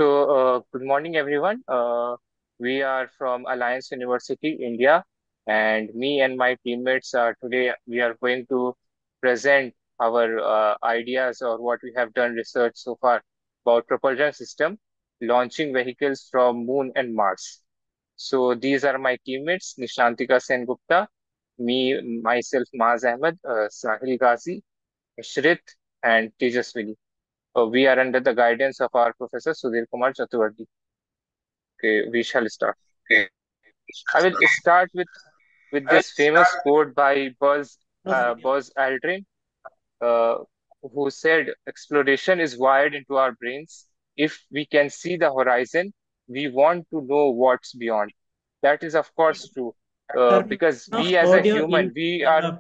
Good morning, everyone. We are from Alliance University, India, and me and my teammates are today we are going to present our ideas or what we have done research so far about propulsion system launching vehicles from Moon and Mars. So these are my teammates: Nishantika Sen Gupta, myself, Maaz Ahmed, Sahil Ghazi, Shrit, and Tejaswini. We are under the guidance of our Professor Sudhir Kumar Chaturvedi. Okay, we shall start. I will start with this famous quote by Buzz Aldrin, uh, who said, "Exploration is wired into our brains. If we can see the horizon, we want to know what's beyond." That is, of course, true. Turn Because off we as a audio human, in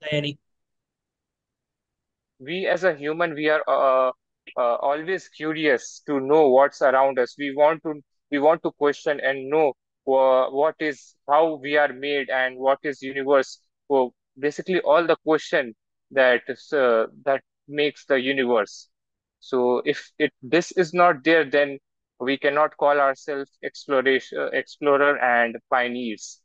diary. we as a human we are always curious to know what's around us. We want to question and know what is how we are made and what is universe. So basically all the question that makes the universe. So if this is not there, then we cannot call ourselves explorer and pioneers.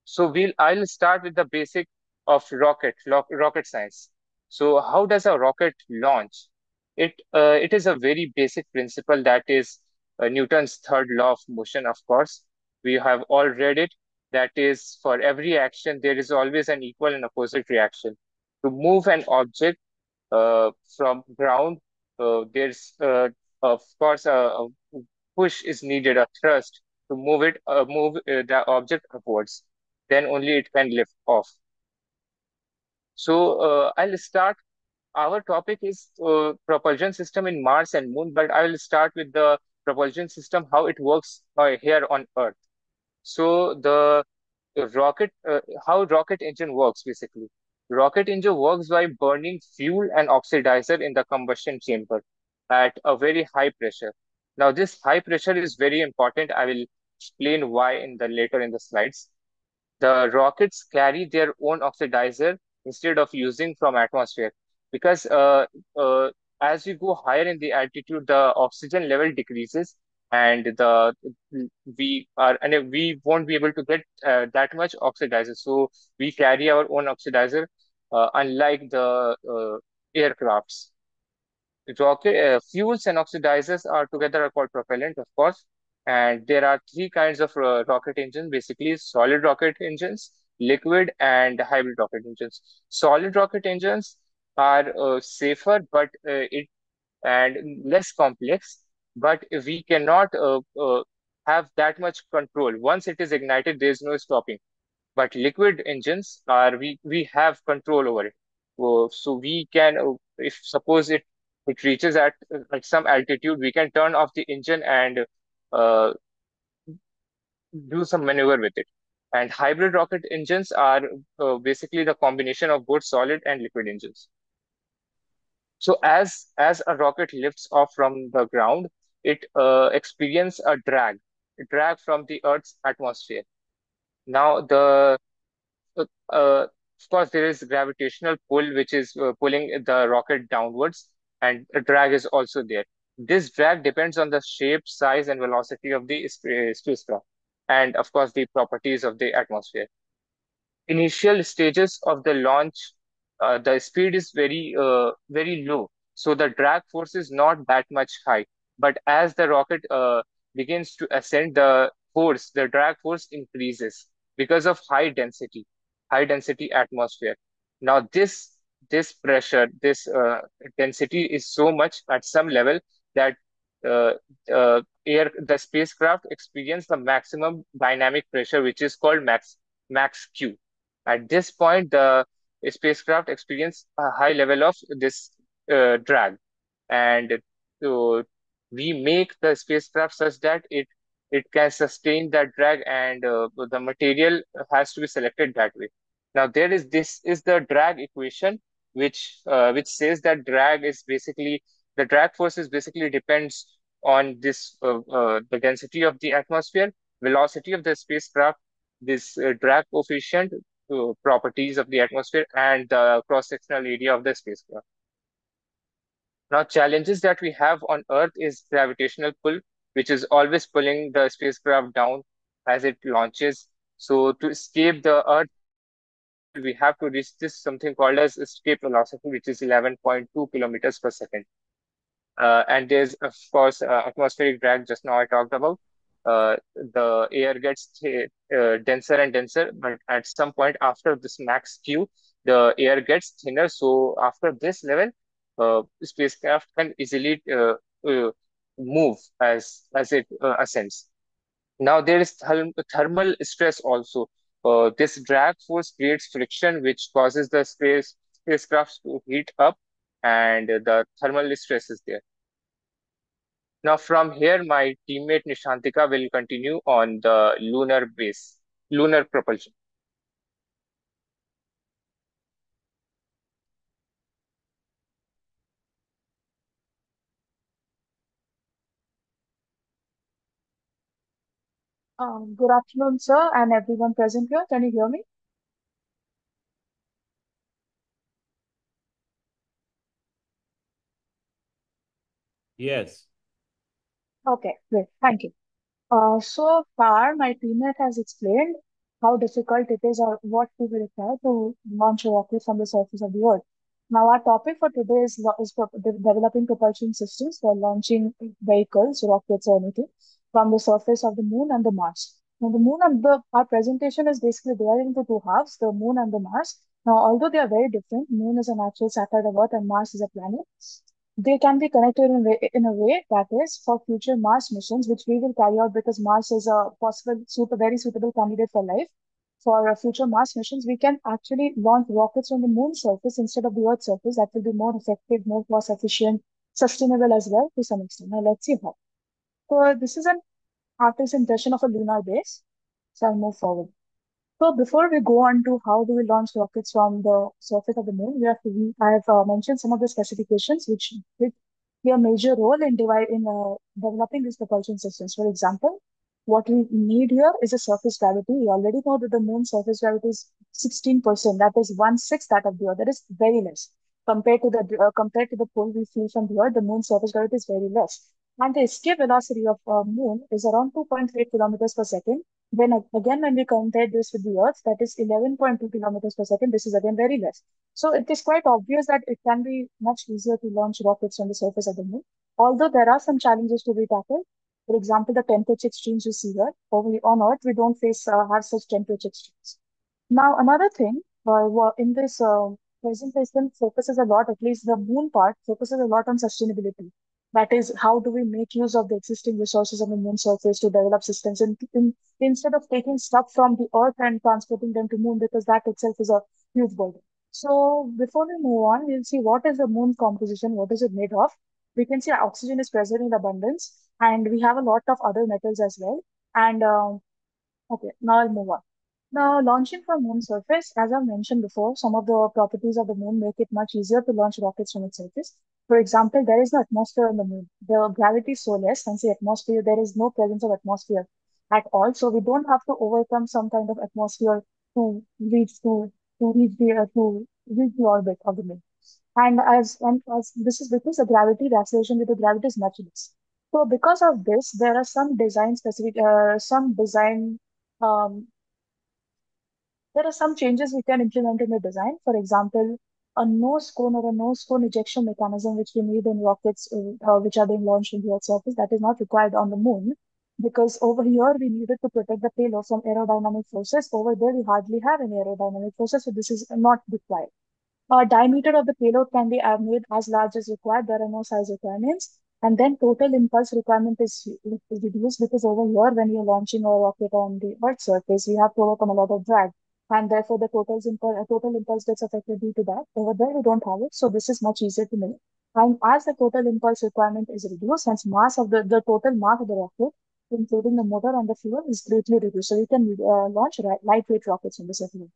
So I'll start with the basic of rocket science. So how does a rocket launch? It is a very basic principle that is Newton's third law of motion, of course. We have all read it. That is, for every action, there is always an equal and opposite reaction. To move an object from ground, there's of course a push is needed, a thrust to move the object upwards. Then only it can lift off. So I'll start. Our topic is propulsion system in Mars and Moon, but I will start with the propulsion system, how it works here on Earth. So the rocket, how rocket engine works basically. Rocket engine works by burning fuel and oxidizer in the combustion chamber at a very high pressure. Now, this high pressure is very important. I will explain why in the later in the slides. The rockets carry their own oxidizer instead of using from atmosphere because as we go higher in the altitude, the oxygen level decreases and we won't be able to get that much oxidizer. So we carry our own oxidizer, unlike the aircrafts. Rocket fuels and oxidizers are together are called propellant, of course. And there are three kinds of rocket engines, basically solid rocket engines, liquid, and hybrid rocket engines. Solid rocket engines are safer, but it and less complex. But we cannot have that much control. Once it is ignited, there is no stopping. But liquid engines are we have control over it. So we can, if suppose it reaches at some altitude, we can turn off the engine and uh, do some maneuver with it. And hybrid rocket engines are basically the combination of both solid and liquid engines. So as a rocket lifts off from the ground, it experiences a drag from the Earth's atmosphere. Now of course, there is gravitational pull, which is pulling the rocket downwards, and a drag is also there. This drag depends on the shape, size, and velocity of the spacecraft, and of course, the properties of the atmosphere. Initial stages of the launch, the speed is very low, so the drag force is not that much high. But as the rocket begins to ascend, the drag force increases because of high density atmosphere. Now this pressure, this density is so much at some level that uh, the spacecraft experience the maximum dynamic pressure, which is called max Q. At this point, the spacecraft experience a high level of this drag, and so we make the spacecraft such that it can sustain that drag, and the material has to be selected that way. Now, this is the drag equation, which says that the drag force is basically depends on the density of the atmosphere, velocity of the spacecraft, this drag coefficient, properties of the atmosphere, and the cross-sectional area of the spacecraft. Now, challenges that we have on Earth is gravitational pull, which is always pulling the spacecraft down as it launches. So, to escape the Earth pull, we have to reach this something called as escape velocity, which is 11.2 kilometers per second. And there's, of course, atmospheric drag, just now I talked about. The air gets denser and denser, but at some point after this max Q, the air gets thinner. So after this level, spacecraft can easily move as it ascends. Now there is thermal stress also. This drag force creates friction, which causes the spacecraft to heat up, and the thermal stress is there. Now, from here, my teammate Nishantika will continue on the lunar propulsion. Good afternoon, sir, and everyone present here. Can you hear me? Yes. Okay, great. Thank you. So far, my teammate has explained how difficult it is or what we will require to launch a rocket from the surface of the Earth. Now, our topic for today is developing propulsion systems for launching vehicles, rockets, or anything from the surface of the Moon and the Mars. Now, the Moon and the our presentation is basically divided into two halves: the Moon and the Mars. Now, although they are very different, Moon is a natural satellite of Earth and Mars is a planet. They can be connected in a way that is for future Mars missions, which we will carry out because Mars is a very suitable candidate for life. For future Mars missions, we can actually launch rockets on the moon's surface instead of the Earth's surface. That will be more effective, more cost efficient, sustainable as well to some extent. Now, let's see how. So, this is an artist's impression of a lunar base. So, I'll move forward. So before we go on to how do we launch rockets from the surface of the moon, I have mentioned some of the specifications which play a major role in developing these propulsion systems. For example, what we need here is a surface gravity. We already know that the moon's surface gravity is 16%. That is one sixth that of the Earth. That is very less compared to the pull we feel from the Earth. The moon's surface gravity is very less, and the escape velocity of moon is around 2.8 kilometers per second. When we compare this with the Earth, that is 11.2 kilometers per second, this is again very less. So it is quite obvious that it can be much easier to launch rockets on the surface of the moon. Although there are some challenges to be tackled. For example, the temperature extremes you see here. On Earth, we don't have such temperature extremes. Now, another thing in this presentation focuses a lot, at least the moon part focuses a lot on sustainability. That is, how do we make use of the existing resources on the moon surface to develop systems instead of taking stuff from the Earth and transporting them to moon, because that itself is a huge burden. So before we move on, we'll see what is the moon composition, what is it made of. We can see oxygen is present in abundance, and we have a lot of other metals as well. And okay, now I'll move on. Now, launching from moon surface, as I've mentioned before, some of the properties of the moon make it much easier to launch rockets from its surface. For example, there is no atmosphere on the moon. The gravity is so less, hence the atmosphere, there is no presence of atmosphere at all. So we don't have to overcome some kind of atmosphere to reach to to reach the orbit of the moon. And as this is because the gravity, the acceleration with the gravity is much less. So because of this, there are some design um, there are some changes we can implement in the design. For example, a nose cone or a nose cone ejection mechanism, which we need in rockets which are being launched in the Earth's surface, that is not required on the moon because over here we needed to protect the payload from aerodynamic forces. Over there, we hardly have any aerodynamic forces, so this is not required. Diameter of the payload can be made as large as required. There are no size requirements. And then total impulse requirement is reduced because over here, when you're launching a rocket on the Earth's surface, you have to overcome a lot of drag. And therefore, the total impulse gets affected due to that. Over there, we don't have it. So this is much easier to make. And as the total impulse requirement is reduced, hence the total mass of the rocket, including the motor and the fuel, is greatly reduced. So you can launch lightweight rockets on the surface.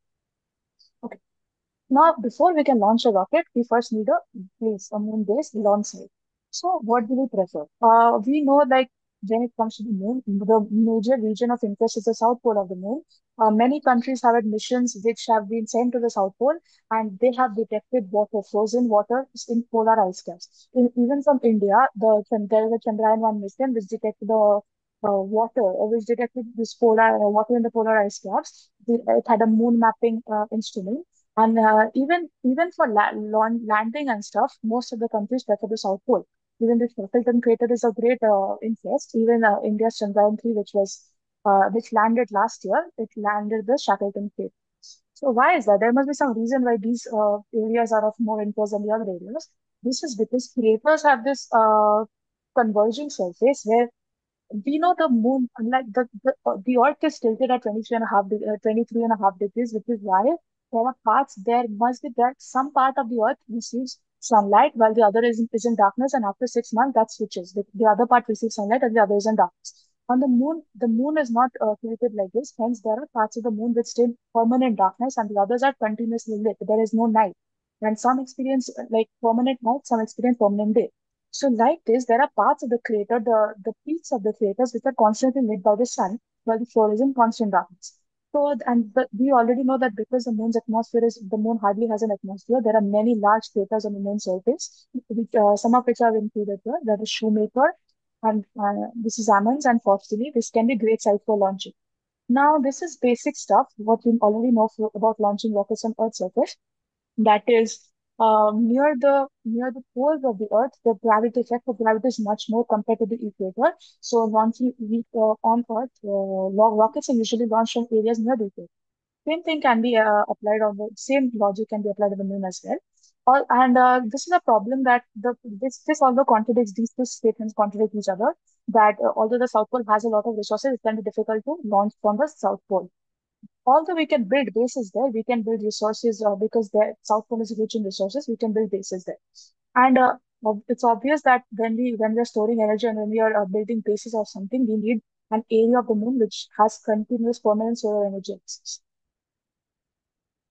Okay. Now, before we can launch a rocket, we first need a moon base launch site. So, what do we prefer? We know like when it comes to the moon, the major region of interest is the south pole of the moon. Many countries have had missions which have been sent to the south pole, and they have detected water, frozen water in polar ice caps. Even from India, there is a Chandrayaan-1 mission which detected the which detected this polar water in the polar ice caps. It had a moon mapping instrument, and even for landing and stuff, most of the countries prefer the South Pole. Even the Shackleton crater is of great interest. Even India's Chandrayaan 3, which landed last year, it landed the Shackleton crater. So why is that? There must be some reason why these areas are of more interest than the other areas. This is because craters have this converging surface where we know the moon, unlike the Earth is tilted at 23 and a half degrees, which is why there are parts, there must be that some part of the Earth receives sunlight while the other is in darkness, and after 6 months that switches. The other part receives sunlight and the other is in darkness. On the moon is not tilted like this. Hence, there are parts of the moon which stay permanent darkness, and the others are continuously lit. There is no night. And some experience like permanent night, some experience permanent day. So, like this, there are parts of the crater, the peaks of the craters, which are constantly lit by the sun, while the floor is in constant darkness. So, we already know that because the moon hardly has an atmosphere, there are many large craters on the moon's surface, some of which are included here. There is Shoemaker, and this is Ammons and Forstily. This can be great site for launching. Now, this is basic stuff, what we already know about launching rockets on Earth's surface. That is near the poles of the Earth, the gravity effect of gravity is much more compared to the equator. So launching on Earth, rockets are usually launched from areas near the equator. Same thing can be applied on the same logic can be applied on the moon as well. This is a problem that this although contradicts these two statements contradict each other. That although the South Pole has a lot of resources, it can be difficult to launch from the South Pole. Although we can build bases there, we can build resources because the South Pole is rich in resources. We can build bases there, and it's obvious that when we're storing energy and when we are building bases or something, we need an area of the moon which has continuous permanent solar energy access.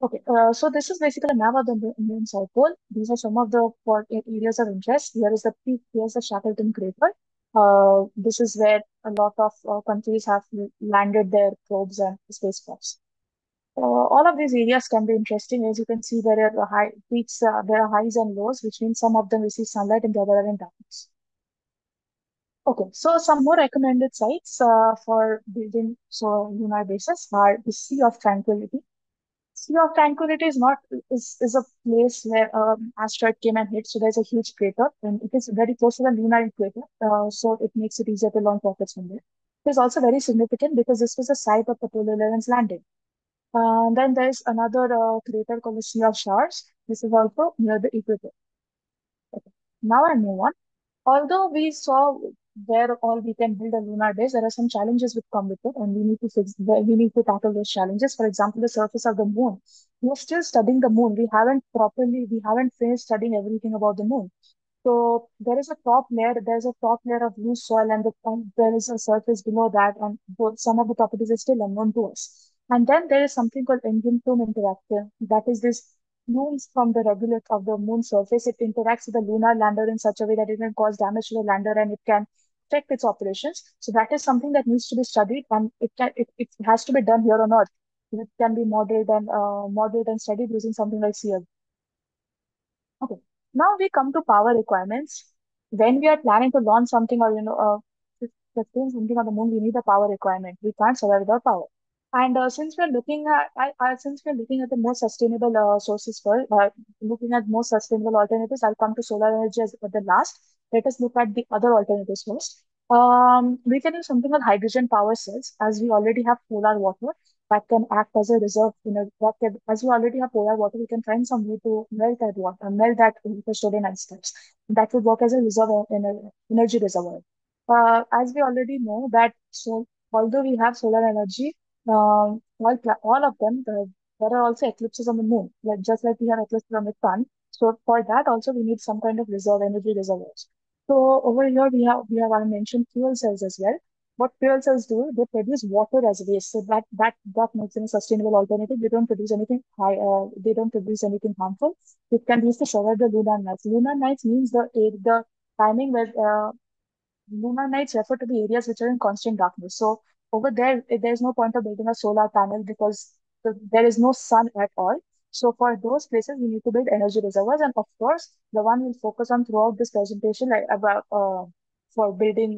Okay, so this is basically a map of the moon South Pole. These are some of the areas of interest. Here is the peak. Here's the Shackleton crater. This is where a lot of countries have landed their probes and spacecrafts. All of these areas can be interesting. As you can see, there are high peaks, there are highs and lows, which means some of them receive sunlight and the other are in darkness. Okay, so some more recommended sites for building lunar bases are the Sea of Tranquility. Sea of Tranquility is a place where asteroid came and hit, so there's a huge crater, and it is very close to the lunar equator, so it makes it easier to launch rockets from there. It is also very significant because this was the site of Apollo 11's landing. Then there's another crater called the Sea of Stars. This is also near the equator. Okay. Now I move on. Although we saw where all we can build a lunar base, there are some challenges which come with it, and we need to tackle those challenges. For example, the surface of the moon. We are still studying the moon. We haven't finished studying everything about the moon. So there's a top layer of loose soil, and there is a surface below that, and some of the properties are still unknown to us. And then there is something called engine plume interactive. That is this plumes from the regolith of the moon surface. It interacts with the lunar lander in such a way that it can cause damage to the lander and it can affect its operations. So that is something that needs to be studied, and it has to be done here on Earth. It can be modeled and studied using something like CL. Okay. Now we come to power requirements. When we are planning to launch something or to sustain something on the moon, we need a power requirement. We can't survive without power. And since we're looking at the more sustainable sources looking at more sustainable alternatives, I'll come to solar energy as at the last. Let us look at the other alternatives first. We can use something called hydrogen power cells, as we already have polar water that can act as a reserve. As we already have polar water, we can find some way to melt that water stored in ice caps. That would work as a energy reservoir. As we already know that, so although we have solar energy, all of them, there are also eclipses on the moon, just like we have eclipses on the sun. So for that also we need some kind of energy reservoirs. So over here I mentioned fuel cells as well. What fuel cells do, they produce water as waste. So that makes them a sustainable alternative. They don't produce anything harmful. It can be used to survive the lunar nights. Lunar nights means the timing where lunar nights refer to the areas which are in constant darkness. So over there, there's no point of building a solar panel because there is no sun at all. So for those places, we need to build energy reservoirs, and of course, the one we'll focus on throughout this presentation, like about for building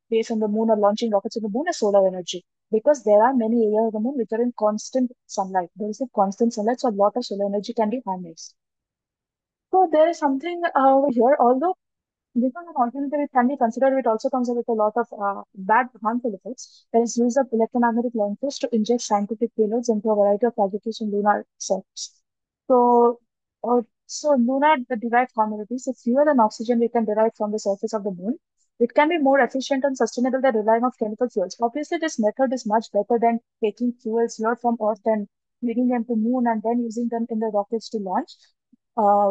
base on the moon or launching rockets on the moon, is solar energy because there are many areas of the moon which are in constant sunlight. There is a constant sunlight, so a lot of solar energy can be harnessed. So there is something over here, although this is an alternative, it can be considered, it also comes with a lot of bad, harmful effects. There is use of electromagnetic launchers to inject scientific payloads into a variety of fabrication lunar surface. So, so lunar the derived commodities, the fuel and oxygen we can derive from the surface of the moon. It can be more efficient and sustainable than relying on chemical fuels. Obviously, this method is much better than taking fuels here from Earth and bringing them to moon and then using them in the rockets to launch.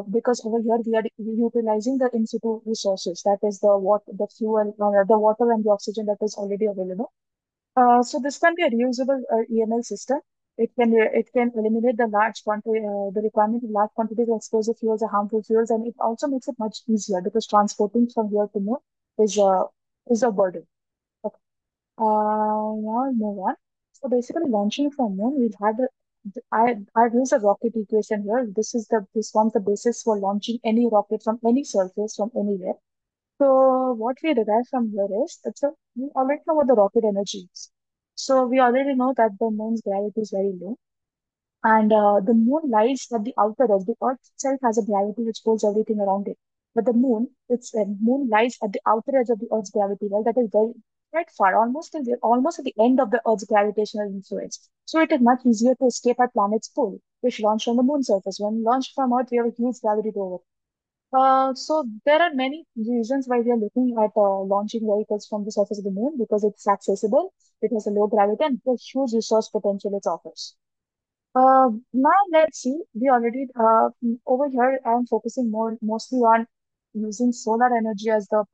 Because over here we are utilizing the in situ resources, that is the water, the fuel, the water and the oxygen that is already available. So this can be a reusable EML system. It can eliminate the large quantity, the requirement of large quantities of explosive fuels or harmful fuels, and it also makes it much easier because transporting from here to moon is a is a burden. Okay. Now I'll move on. So basically, launching from moon, we've had I've used a rocket equation here. This forms the basis for launching any rocket from any surface from anywhere. So what we derive from here is we already know what the rocket energy is. So we already know that the moon's gravity is very low. And the moon lies at the outer edge. The Earth itself has a gravity which pulls everything around it. But moon lies at the outer edge of the Earth's gravity well. That is very quite far, almost at the end of the Earth's gravitational influence. So it is much easier to escape our planet's pull, which launched on the moon surface. When launched from Earth, we have a huge gravity to over. So there are many reasons why we are looking at launching vehicles from the surface of the moon because it's accessible, it has a low gravity, and the huge resource potential it offers. Now let's see. We already over here. I'm focusing mostly on using solar energy as the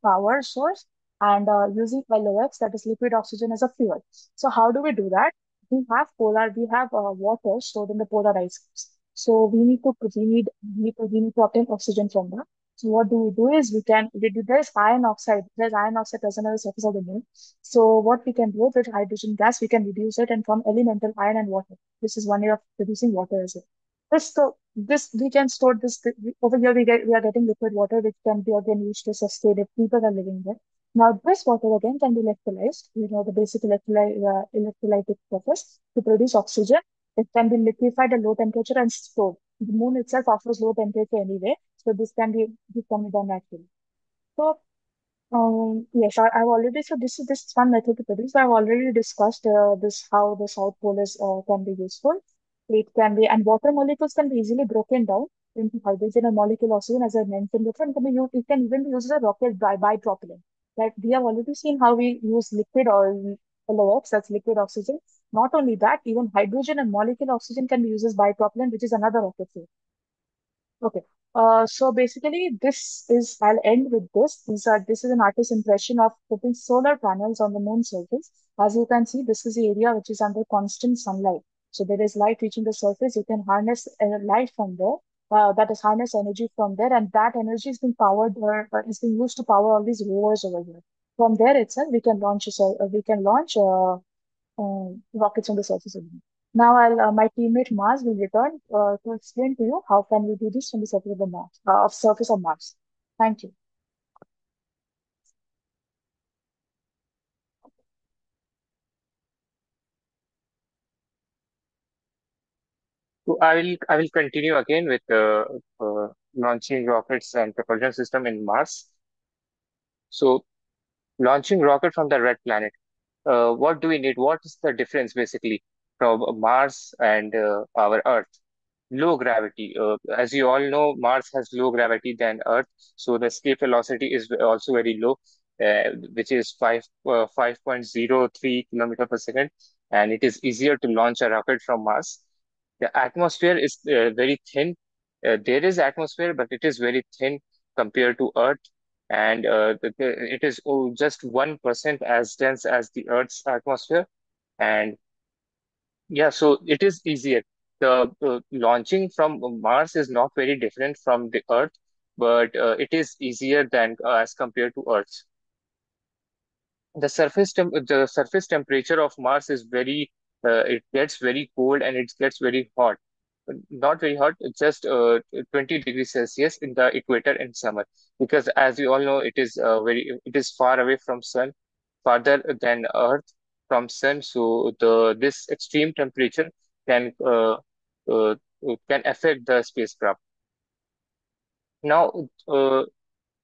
power source and using LOX, that is liquid oxygen, as a fuel. So how do we do that? We have water stored in the polar ice caps. So we need to obtain oxygen from that. So what do we do is there's iron oxide present on the surface of the moon. So what we can do with hydrogen gas, we can reduce it and form elemental iron and water. This is one way of producing water as well. This we can store this over here. We are getting liquid water, which can be again used to sustain if people are living there. Now this water again can be electrolyzed. You know the basic electrolytic process to produce oxygen. It can be liquefied at low temperature and stored. The moon itself offers low temperature anyway, so this can be done naturally. So yes, I've already, so this is one method to produce. I've already discussed this how the South Pole is can be useful. It can be, and water molecules can be easily broken down into hydrogen and molecule oxygen, as I mentioned before. It can even be used as a rocket by propellant. Like we have already seen how we use liquid or LOX, that's liquid oxygen. Not only that, even hydrogen and molecule oxygen can be used as by-propellant, which is another rocket fuel. Okay. So basically, I'll end with this. This is an artist's impression of putting solar panels on the moon surface. As you can see, this is the area which is under constant sunlight. So there is light reaching the surface. You can harness light from there. That is harness energy from there, and that energy is being is being used to power all these rovers over here. From there itself, we can launch rockets on the surface of the moon. Now, my teammate Mars will return to explain to you how can we do this on the surface of the surface of Mars. Thank you. So I will continue again with launching rockets and propulsion system in Mars. So launching rocket from the red planet. What do we need? What is the difference basically from Mars and our Earth? Low gravity. As you all know, Mars has low gravity than Earth, so the escape velocity is also very low, which is 5.03 kilometer per second, and it is easier to launch a rocket from Mars. The atmosphere is very thin. There is atmosphere, but it is very thin compared to Earth, and it is just 1% as dense as the Earth's atmosphere. And yeah, so it is easier. The launching from Mars is not very different from the Earth. but it is easier than as compared to Earth. The surface temperature of Mars is very it gets very cold and it gets very hot. Not very hot, it's just 20 degrees Celsius in the equator in summer. Because as we all know, it is far away from sun, farther than Earth from sun. So the this extreme temperature can uh, can affect the spacecraft. Now,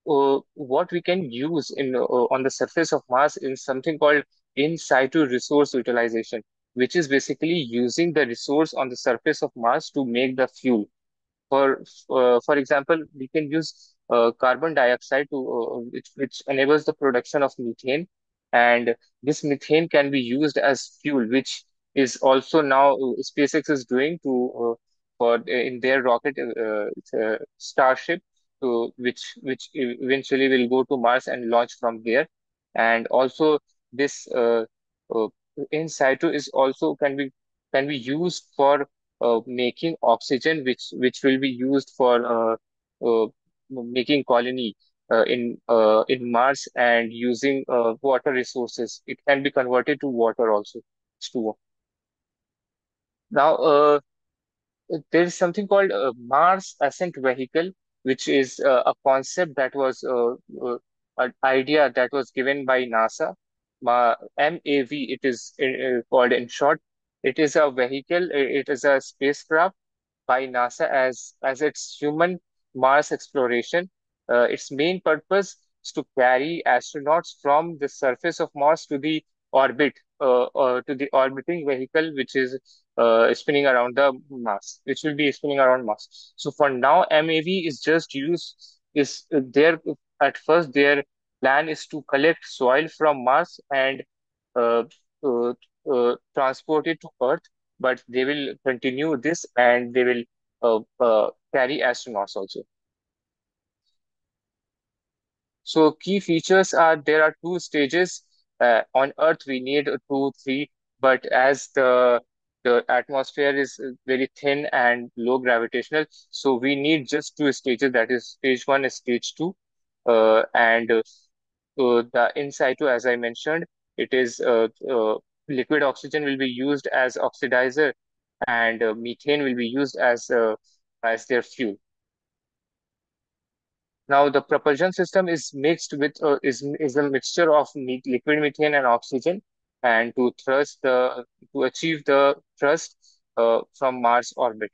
what we can use on the surface of Mars is something called in situ resource utilization, which is basically using the resource on the surface of Mars to make the fuel. For example, we can use carbon dioxide which enables the production of methane, and this methane can be used as fuel, which is also now SpaceX is doing to for in their rocket Starship, which eventually will go to Mars and launch from there, and also this uh, in situ is also can be used for making oxygen, which will be used for making colony in Mars, and using water resources. It can be converted to water also. H2O. Now, there is something called a Mars Ascent Vehicle, which is a concept that was an idea that was given by NASA. MAV, it is called in short. It is a vehicle. It is a spacecraft by NASA as its human Mars exploration. Its main purpose is to carry astronauts from the surface of Mars to the orbit, to the orbiting vehicle, which is spinning around the Mars, which will be spinning around Mars. So for now, MAV is just used is there at first. Their plan is to collect soil from Mars and uh, uh, transport it to Earth, but they will continue this and they will carry astronauts also. So key features are there are two stages. On Earth, we need two, three, but as the atmosphere is very thin and low gravitational, so we need just two stages. That is stage one and stage two. And The in situ, as I mentioned, it is liquid oxygen will be used as oxidizer, and methane will be used as their fuel. Now, the propulsion system is mixed with is a mixture of liquid methane and oxygen, and to achieve the thrust from Mars orbit,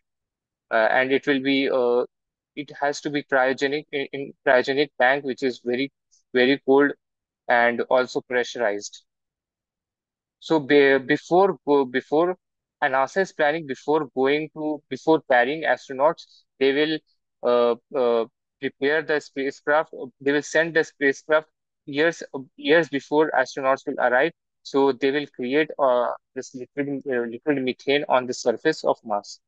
and it has to be cryogenic in cryogenic tank, which is very cold and also pressurized. So before NASA is planning before carrying astronauts, they will prepare the spacecraft. They will send the spacecraft years before astronauts will arrive. So they will create this liquid methane on the surface of Mars.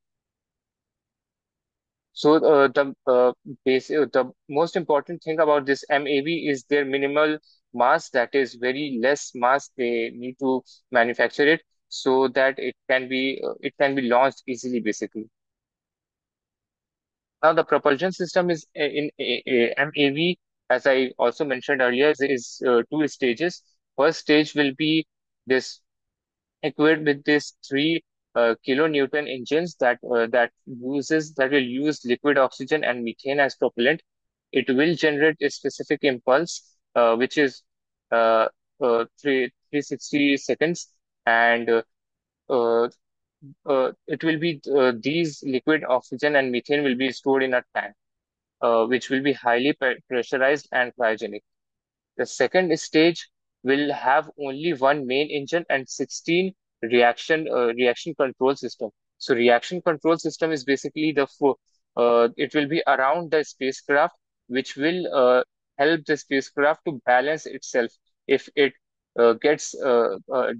So the most important thing about this MAV is their minimal mass, that is very less mass they need to manufacture it so that it can be launched easily basically. Now the propulsion system is in MAV, as I also mentioned earlier, is two stages. First stage will be this equipped with these three kilonewton engines that will use liquid oxygen and methane as propellant. It will generate a specific impulse, which is 360 seconds, and uh, it will be these liquid oxygen and methane will be stored in a tank, which will be highly pressurized and cryogenic. The second stage will have only one main engine and 16 reaction control system. So reaction control system is basically it will be around the spacecraft, which will help the spacecraft to balance itself. If it gets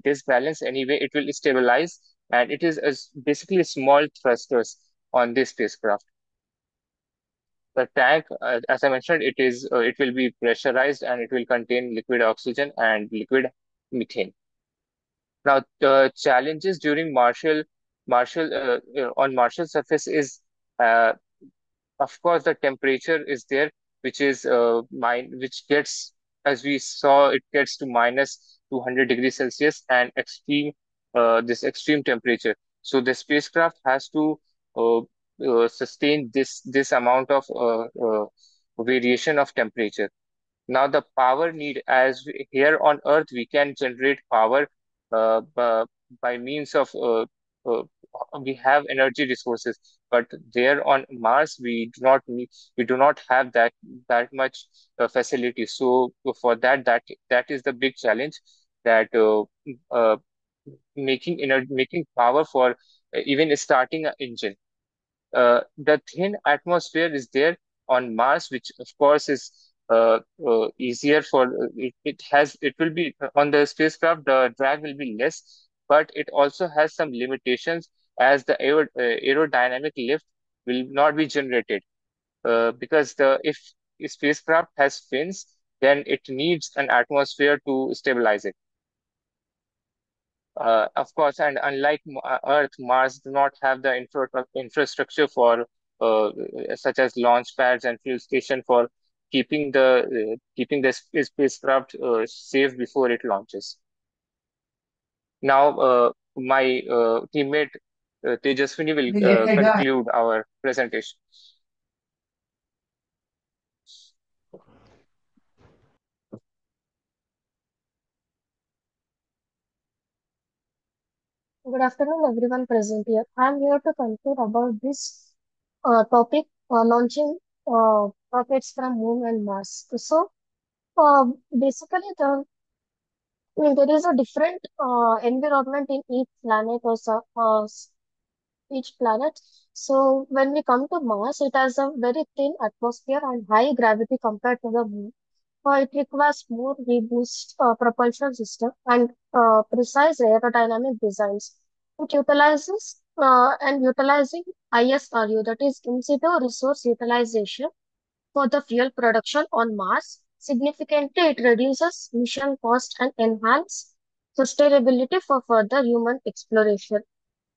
disbalanced anyway, it will stabilize, and it is basically small thrusters on this spacecraft. The tank, as I mentioned, it will be pressurized and it will contain liquid oxygen and liquid methane. Now, the challenges during on Martial surface is, uh, of course, the temperature is there. which gets, as we saw, it gets to minus 200 degrees Celsius and this extreme temperature. So the spacecraft has to uh, sustain this amount of variation of temperature. Now the power need, here on Earth we can generate power by means of uh, we have energy resources, but there on Mars we do not have that much facility. So for that is the big challenge, that uh, making power for even starting an engine. The thin atmosphere is there on Mars, which of course is easier for it will be on the spacecraft, the drag will be less, but it also has some limitations, as the aerodynamic lift will not be generated, because the if spacecraft has fins, then it needs an atmosphere to stabilize it. Of course, and unlike Earth, Mars do not have the infrastructure for such as launch pads and fuel station for keeping the spacecraft safe before it launches. Now, my teammate Tejaswini will conclude our presentation. Good afternoon, everyone present here. I'm here to conclude about this topic, launching rockets from Moon and Mars. So, basically, there is a different environment in each planet each planet. So, when we come to Mars, it has a very thin atmosphere and high gravity compared to the Moon. It requires more robust propulsion system and precise aerodynamic designs. It utilizing ISRU, that is in situ resource utilization, for the fuel production on Mars. Significantly, it reduces mission cost and enhance sustainability for further human exploration.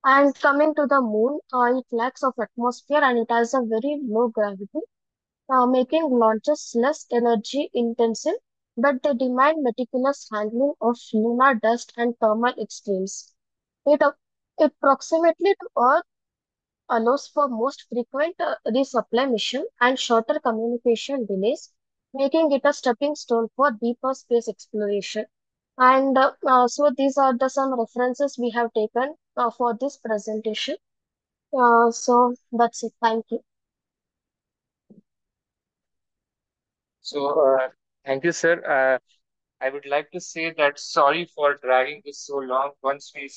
And coming to the Moon, it lacks of atmosphere and it has a very low gravity, making launches less energy intensive, but they demand meticulous handling of lunar dust and thermal extremes. It, ap- it proximately to Earth allows for most frequent resupply mission and shorter communication delays, making it a stepping stone for deeper space exploration. And so these are the some references we have taken for this presentation. So that's it. Thank you. So, thank you, sir. I would like to say that sorry for dragging this so long. Once we